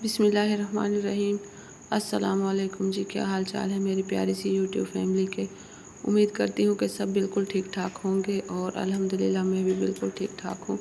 बिस्मिल्लाहिर्रहमानिर्रहीम। अस्सलाम वालेकुम जी, क्या हाल चाल है मेरी प्यारी सी यूट्यूब फैमिली के। उम्मीद करती हूँ कि सब बिल्कुल ठीक ठाक होंगे और अल्हम्दुलिल्लाह मैं भी बिल्कुल ठीक ठाक हूँ।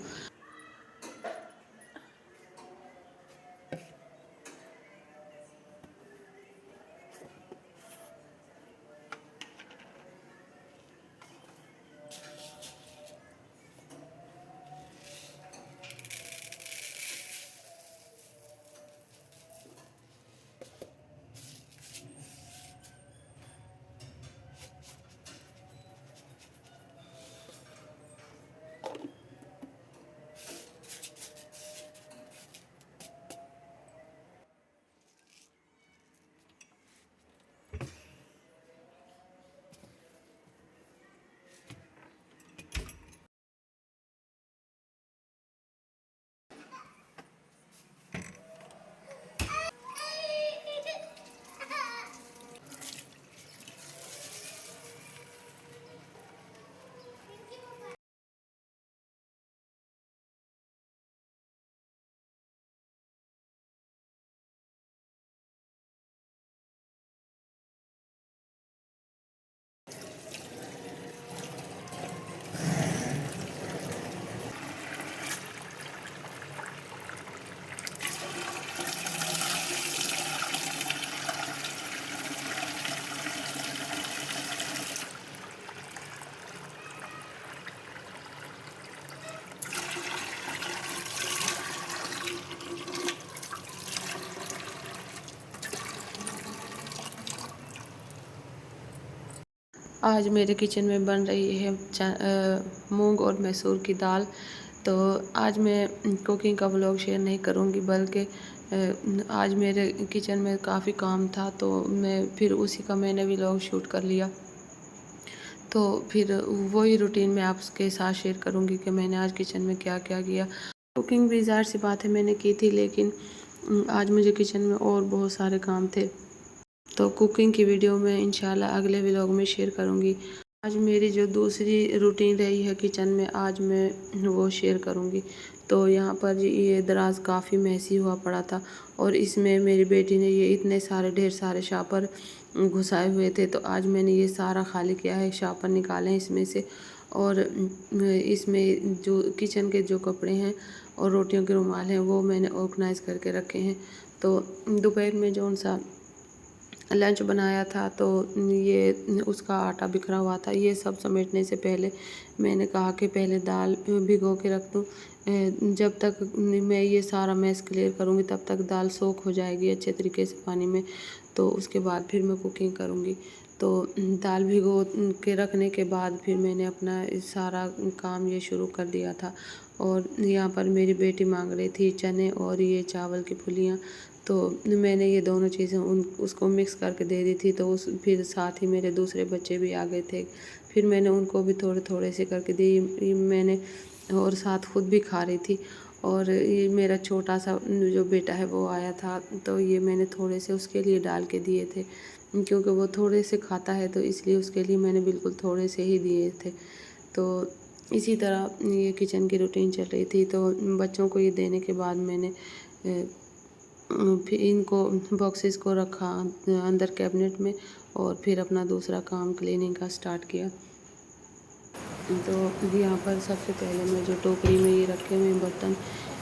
आज मेरे किचन में बन रही है मूंग और मैसूर की दाल। तो आज मैं कुकिंग का व्लॉग शेयर नहीं करूंगी, बल्कि आज मेरे किचन में काफ़ी काम था, तो मैं फिर उसी का मैंने व्लॉग शूट कर लिया। तो फिर वही रूटीन मैं आपके साथ शेयर करूंगी कि मैंने आज किचन में क्या क्या किया। कुकिंग भी ज़ाहिर सी बात है मैंने की थी, लेकिन आज मुझे किचन में और बहुत सारे काम थे। तो कुकिंग की वीडियो मैं इंशाल्लाह अगले व्लॉग में शेयर करूंगी। आज मेरी जो दूसरी रूटीन रही है किचन में, आज मैं वो शेयर करूंगी। तो यहाँ पर ये दराज काफ़ी मैसी हुआ पड़ा था और इसमें मेरी बेटी ने ये इतने सारे ढेर सारे शापर घुसाए हुए थे। तो आज मैंने ये सारा खाली किया है, शापर निकाले हैं इसमें से। और इसमें जो किचन के जो कपड़े हैं और रोटियों के रुमाल हैं वो मैंने ऑर्गेनाइज़ करके रखे हैं। तो दोपहर में जो सा लंच बनाया था, तो ये उसका आटा बिखरा हुआ था। ये सब समेटने से पहले मैंने कहा कि पहले दाल भिगो के रख दूँ। जब तक मैं ये सारा मैस क्लियर करूँगी तब तक दाल सोख हो जाएगी अच्छे तरीके से पानी में। तो उसके बाद फिर मैं कुकिंग करूँगी। तो दाल भिगो के रखने के बाद फिर मैंने अपना सारा काम ये शुरू कर दिया था। और यहाँ पर मेरी बेटी मांग रही थी चने और ये चावल की फुलियाँ। तो मैंने ये दोनों चीज़ें उसको मिक्स करके दे दी थी। तो उस फिर साथ ही मेरे दूसरे बच्चे भी आ गए थे, फिर मैंने उनको भी थोड़े थोड़े से करके दी मैंने, और साथ खुद भी खा रही थी। और ये मेरा छोटा सा जो बेटा है वो आया था, तो ये मैंने थोड़े से उसके लिए डाल के दिए थे, क्योंकि वो थोड़े से खाता है, तो इसलिए उसके लिए मैंने बिल्कुल थोड़े से ही दिए थे। तो इसी तरह ये किचन की रूटीन चल रही थी। तो बच्चों को ये देने के बाद मैंने फिर इनको बॉक्सेस को रखा अंदर कैबिनेट में, और फिर अपना दूसरा काम क्लीनिंग का स्टार्ट किया। तो यहाँ पर सबसे पहले मैं जो टोकरी में ये रखे हुए बर्तन,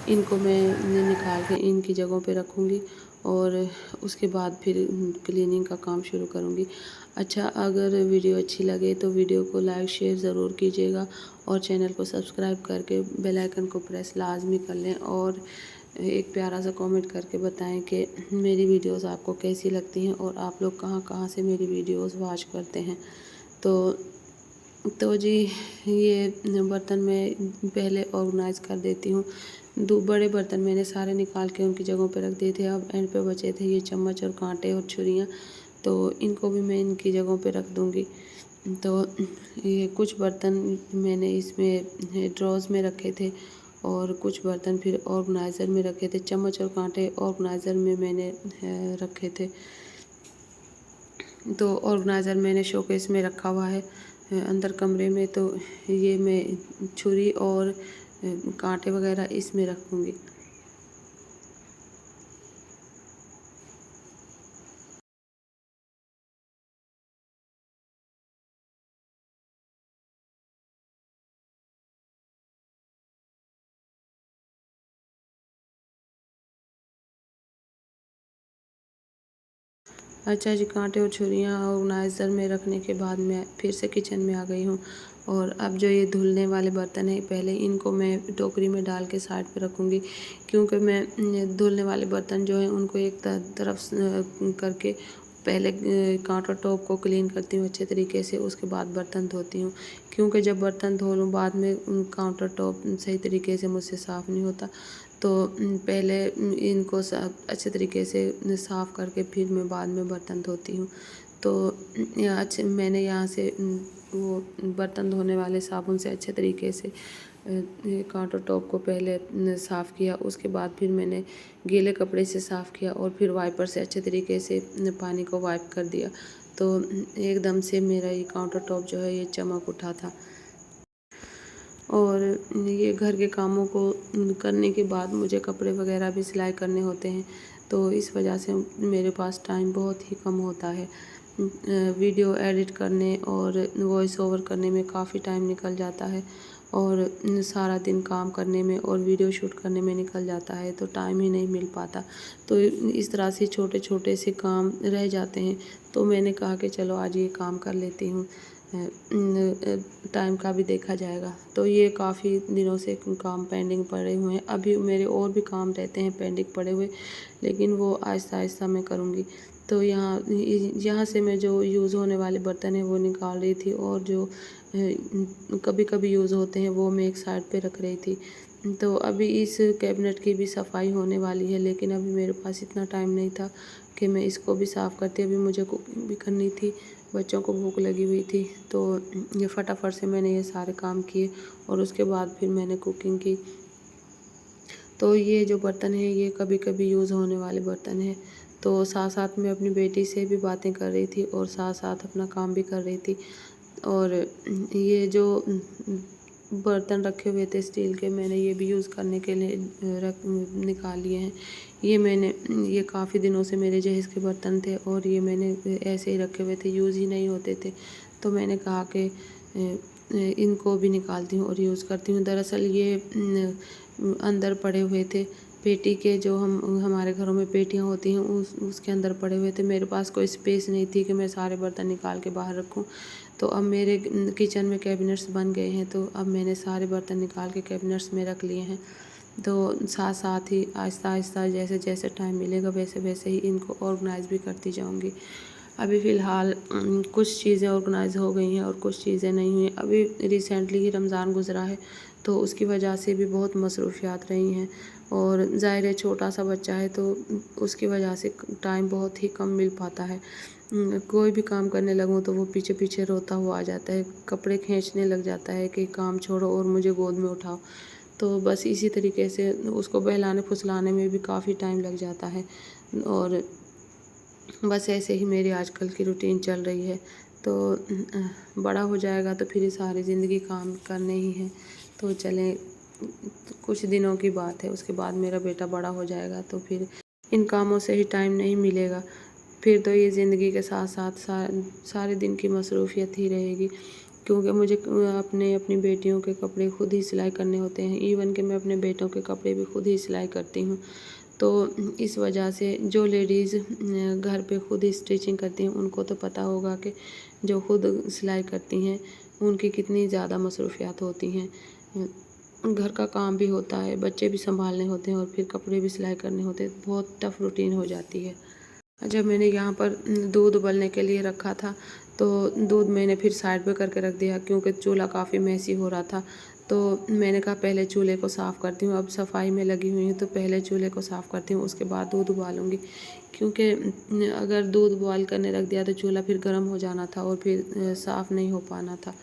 इनको मैं निकाल के इनकी जगहों पे रखूँगी और उसके बाद फिर क्लीनिंग का काम शुरू करूँगी। अच्छा, अगर वीडियो अच्छी लगे तो वीडियो को लाइक शेयर ज़रूर कीजिएगा और चैनल को सब्सक्राइब करके बेल आइकन को प्रेस लाजमी कर लें, और एक प्यारा सा कमेंट करके बताएं कि मेरी वीडियोस आपको कैसी लगती हैं और आप लोग कहाँ कहाँ से मेरी वीडियोस वॉच करते हैं। तो जी, ये बर्तन मैं पहले ऑर्गेनाइज़ कर देती हूँ। दो बड़े बर्तन मैंने सारे निकाल के उनकी जगहों पे रख दिए थे। अब एंड पे बचे थे ये चम्मच और कांटे और छुरियाँ, तो इनको भी मैं इनकी जगहों पे रख दूँगी। तो ये कुछ बर्तन मैंने इसमें ड्रॉज़ में रखे थे और कुछ बर्तन फिर ऑर्गेनाइज़र में रखे थे। चम्मच और कांटे ऑर्गेनाइज़र में मैंने रखे थे। तो ऑर्गेनाइज़र मैंने शोकेस में रखा हुआ है अंदर कमरे में। तो ये मैं छुरी और कांटे वगैरह इसमें रखूँगी। अच्छा जी, काँटे और छुरियाँ ऑर्गेनाइज़र में रखने के बाद मैं फिर से किचन में आ गई हूँ। और अब जो ये धुलने वाले बर्तन हैं, पहले इनको मैं टोकरी में डाल के साइड पे रखूँगी, क्योंकि मैं धुलने वाले बर्तन जो हैं उनको एक तरफ करके पहले काउंटर टॉप को क्लीन करती हूँ अच्छे तरीके से, उसके बाद बर्तन धोती हूँ। क्योंकि जब बर्तन धो लूँ बाद में काउंटर टॉप सही तरीके से मुझसे साफ़ नहीं होता। तो पहले इनको अच्छे तरीके से साफ़ करके फिर मैं बाद में बर्तन धोती हूँ। तो मैंने यहाँ से वो बर्तन धोने वाले साबुन से अच्छे तरीके से ये काउंटर टॉप को पहले साफ़ किया, उसके बाद फिर मैंने गीले कपड़े से साफ़ किया और फिर वाइपर से अच्छे तरीके से पानी को वाइप कर दिया। तो एकदम से मेरा ये काउंटर टॉप जो है ये चमक उठा था। और ये घर के कामों को करने के बाद मुझे कपड़े वगैरह भी सिलाई करने होते हैं, तो इस वजह से मेरे पास टाइम बहुत ही कम होता है। वीडियो एडिट करने और वॉइस ओवर करने में काफ़ी टाइम निकल जाता है और सारा दिन काम करने में और वीडियो शूट करने में निकल जाता है, तो टाइम ही नहीं मिल पाता। तो इस तरह से छोटे-छोटे से काम रह जाते हैं, तो मैंने कहा कि चलो आज ये काम कर लेती हूँ। टाइम का भी देखा जाएगा। तो ये काफ़ी दिनों से काम पेंडिंग पड़े हुए हैं। अभी मेरे और भी काम रहते हैं पेंडिंग पड़े हुए, लेकिन वो आहिस्ता-आहिस्ता मैं करूँगी। तो यहाँ से मैं जो यूज़ होने वाले बर्तन हैं वो निकाल रही थी और जो कभी-कभी यूज़ होते हैं वो मैं एक साइड पे रख रही थी। तो अभी इस कैबिनेट की भी सफाई होने वाली है, लेकिन अभी मेरे पास इतना टाइम नहीं था कि मैं इसको भी साफ़ करती। अभी मुझे कुकिंग भी करनी थी, बच्चों को भूख लगी हुई थी, तो ये फटाफट से मैंने ये सारे काम किए और उसके बाद फिर मैंने कुकिंग की। तो ये जो बर्तन हैं ये कभी-कभी यूज़ होने वाले बर्तन हैं। तो साथ-साथ मैं अपनी बेटी से भी बातें कर रही थी और साथ-साथ अपना काम भी कर रही थी। और ये जो बर्तन रखे हुए थे स्टील के, मैंने ये भी यूज़ करने के लिए रख निकाल लिए हैं। ये काफ़ी दिनों से मेरे जहेज़ के बर्तन थे और ये मैंने ऐसे ही रखे हुए थे, यूज़ ही नहीं होते थे। तो मैंने कहा कि इनको भी निकालती हूँ और यूज़ करती हूँ। दरअसल ये अंदर पड़े हुए थे, पेटी के जो हमारे घरों में पेटियाँ होती हैं उसके अंदर पड़े हुए थे। मेरे पास कोई स्पेस नहीं थी कि मैं सारे बर्तन निकाल के बाहर रखूँ। तो अब मेरे किचन में कैबिनेट्स बन गए हैं, तो अब मैंने सारे बर्तन निकाल के कैबिनेट्स में रख लिए हैं। तो साथ-साथ ही आहिस्ता-आहिस्ता जैसे-जैसे टाइम मिलेगा वैसे-वैसे ही इनको ऑर्गनाइज़ भी करती जाऊँगी। अभी फ़िलहाल कुछ चीज़ें ऑर्गनाइज़ हो गई हैं और कुछ चीज़ें नहीं हुई। अभी रिसेंटली ही रमज़ान गुज़रा है, तो उसकी वजह से भी बहुत मसरूफ़ियात रही हैं और ज़ाहिर है छोटा-सा बच्चा है, तो उसकी वजह से टाइम बहुत ही कम मिल पाता है। कोई भी काम करने लगूँ तो वो पीछे-पीछे रोता हुआ आ जाता है, कपड़े खींचने लग जाता है कि काम छोड़ो और मुझे गोद में उठाओ। तो बस इसी तरीके से उसको बहलाने-फुसलाने में भी काफ़ी टाइम लग जाता है और बस ऐसे ही मेरी आजकल की रूटीन चल रही है। तो बड़ा हो जाएगा तो फिर ये सारी ज़िंदगी काम करने ही हैं। तो चलें, कुछ दिनों की बात है, उसके बाद मेरा बेटा बड़ा हो जाएगा तो फिर इन कामों से ही टाइम नहीं मिलेगा। फिर तो ये ज़िंदगी के साथ-साथ सारे दिन की मसरूफ़ियत ही रहेगी, क्योंकि मुझे अपनी बेटियों के कपड़े खुद ही सिलाई करने होते हैं। इवन कि मैं अपने बेटों के कपड़े भी खुद ही सिलाई करती हूँ। तो इस वजह से जो लेडीज़ घर पे खुद ही स्टिचिंग करती हैं उनको तो पता होगा कि जो खुद सिलाई करती हैं उनकी कितनी ज़्यादा मसरूफ़ियात होती हैं। घर का काम भी होता है, बच्चे भी सँभालने होते हैं और फिर कपड़े भी सिलाई करने होते हैं, बहुत टफ़ रूटीन हो जाती है। जब मैंने यहाँ पर दूध उबलने के लिए रखा था, तो दूध मैंने फिर साइड पे करके रख दिया, क्योंकि चूल्हा काफ़ी मेसी हो रहा था। तो मैंने कहा पहले चूल्हे को साफ़ करती हूँ, अब सफाई में लगी हुई हूँ तो पहले चूल्हे को साफ़ करती हूँ, उसके बाद दूध उबालूँगी। क्योंकि अगर दूध बॉयल करने रख दिया तो चूल्हा फिर गर्म हो जाना था और फिर साफ़ नहीं हो पाना था।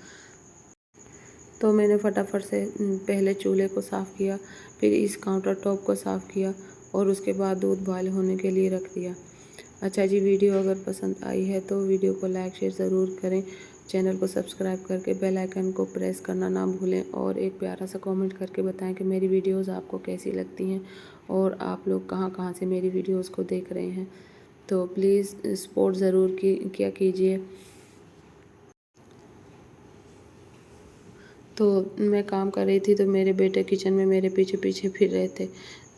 तो मैंने फटाफट से पहले चूल्हे को साफ़ किया, फिर इस काउंटर टॉप को साफ़ किया और उसके बाद दूध बॉयल होने के लिए रख दिया। अच्छा जी, वीडियो अगर पसंद आई है तो वीडियो को लाइक शेयर ज़रूर करें। चैनल को सब्सक्राइब करके बेल आइकन को प्रेस करना ना भूलें और एक प्यारा सा कमेंट करके बताएं कि मेरी वीडियोस आपको कैसी लगती हैं और आप लोग कहाँ-कहाँ से मेरी वीडियोस को देख रहे हैं। तो प्लीज़ सपोर्ट ज़रूर किया कीजिए। तो मैं काम कर रही थी तो मेरे बेटे किचन में मेरे पीछे-पीछे फिर रहे थे।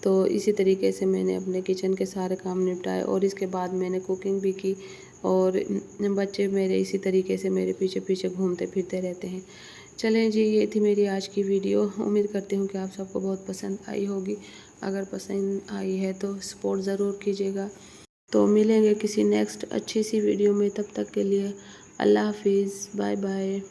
तो इसी तरीके से मैंने अपने किचन के सारे काम निपटाए और इसके बाद मैंने कुकिंग भी की और बच्चे मेरे इसी तरीके से मेरे पीछे पीछे घूमते फिरते रहते हैं। चलें जी, ये थी मेरी आज की वीडियो। उम्मीद करती हूँ कि आप सबको बहुत पसंद आई होगी। अगर पसंद आई है तो सपोर्ट ज़रूर कीजिएगा। तो मिलेंगे किसी नेक्स्ट अच्छी सी वीडियो में, तब तक के लिए अल्लाह हाफिज़, बाय बाय।